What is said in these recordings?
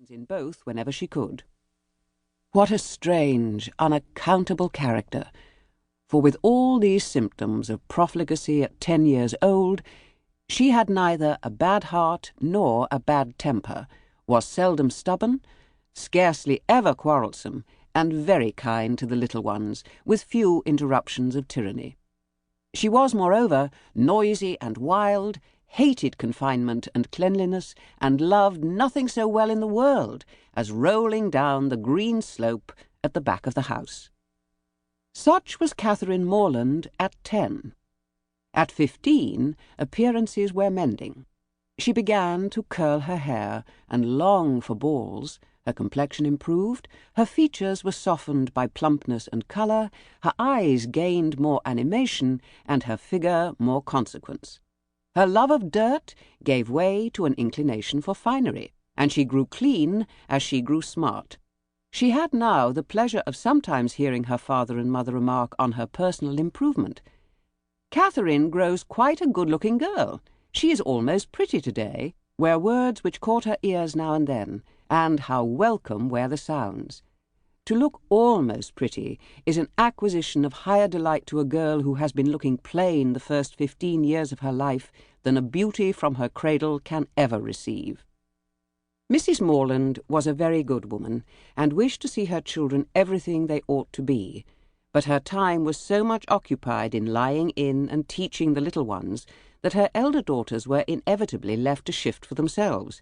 lines in both whenever she could. What a strange, unaccountable character! For with all these symptoms of profligacy at 10 years old, she had neither a bad heart nor a bad temper, was seldom stubborn, scarcely ever quarrelsome, and very kind to the little ones, with few interruptions of tyranny. She was, moreover, noisy and wild, hated confinement and cleanliness, and loved nothing so well in the world as rolling down the green slope at the back of the house. Such was Catherine Morland at 10. At 15, appearances were mending. She began to curl her hair and long for balls. Her complexion improved, her features were softened by plumpness and colour, her eyes gained more animation, and her figure more consequence. Her love of dirt gave way to an inclination for finery, and she grew clean as she grew smart. She had now the pleasure of sometimes hearing her father and mother remark on her personal improvement. "Catherine grows quite a good-looking girl. She is almost pretty today," were words which caught her ears now and then, and how welcome were the sounds. To look almost pretty is an acquisition of higher delight to a girl who has been looking plain the first 15 years of her life than a beauty from her cradle can ever receive. Mrs. Morland was a very good woman, and wished to see her children everything they ought to be, but her time was so much occupied in lying in and teaching the little ones that her elder daughters were inevitably left to shift for themselves,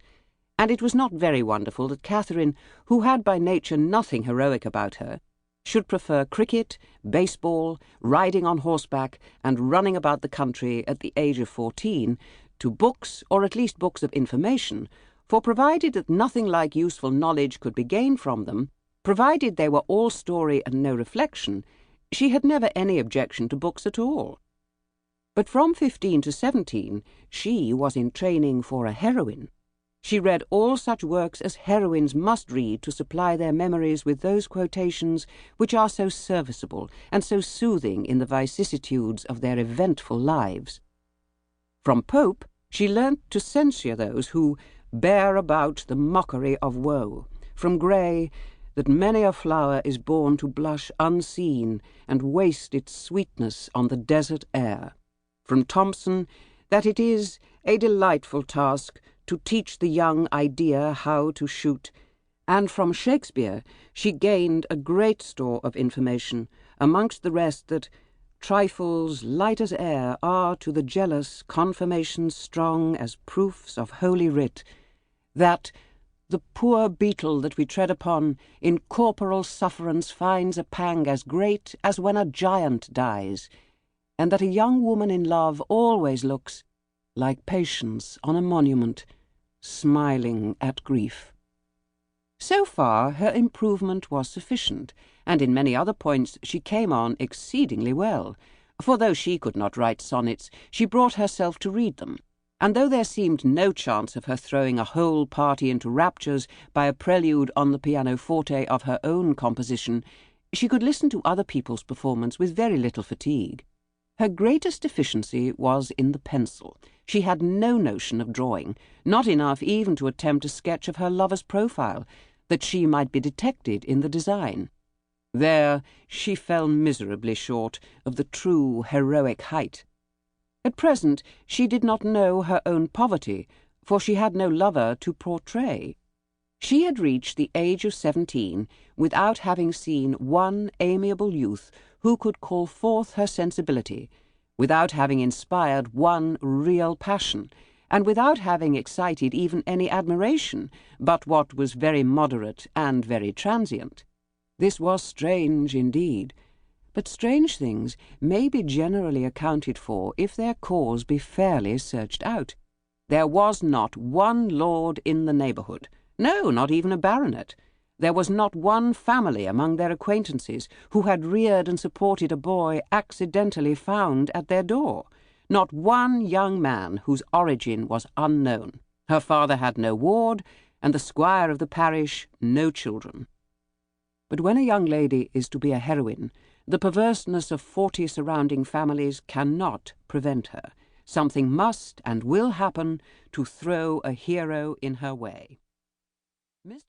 and it was not very wonderful that Catherine, who had by nature nothing heroic about her, should prefer cricket, baseball, riding on horseback, and running about the country at the age of 14 to books, or at least books of information, for provided that nothing like useful knowledge could be gained from them, provided they were all story and no reflection, she had never any objection to books at all. But from 15 to 17 she was in training for a heroine. She read all such works as heroines must read to supply their memories with those quotations which are so serviceable and so soothing in the vicissitudes of their eventful lives. From Pope she learnt to censure those who bear about the mockery of woe, from Gray, that many a flower is born to blush unseen and waste its sweetness on the desert air, from Thomson, that it is a delightful task to teach the young idea how to shoot, and from Shakespeare she gained a great store of information, amongst the rest that trifles light as air are to the jealous confirmations strong as proofs of holy writ, that the poor beetle that we tread upon in corporal sufferance finds a pang as great as when a giant dies, and that a young woman in love always looks like Patience on a monument, smiling at grief. So far her improvement was sufficient, and in many other points she came on exceedingly well, for though she could not write sonnets, she brought herself to read them, and though there seemed no chance of her throwing a whole party into raptures by a prelude on the pianoforte of her own composition, she could listen to other people's performance with very little fatigue. Her greatest deficiency was in the pencil. She had no notion of drawing, not enough even to attempt a sketch of her lover's profile, that she might be detected in the design. There she fell miserably short of the true heroic height. At present she did not know her own poverty, for she had no lover to portray. She had reached the age of 17 without having seen one amiable youth who could call forth her sensibility, without having inspired one real passion, and without having excited even any admiration, but what was very moderate and very transient. This was strange indeed, but strange things may be generally accounted for if their cause be fairly searched out. There was not one lord in the neighbourhood, no, not even a baronet. There was not one family among their acquaintances who had reared and supported a boy accidentally found at their door, not one young man whose origin was unknown. Her father had no ward, and the squire of the parish no children. But when a young lady is to be a heroine, the perverseness of 40 surrounding families cannot prevent her. Something must and will happen to throw a hero in her way. Mr.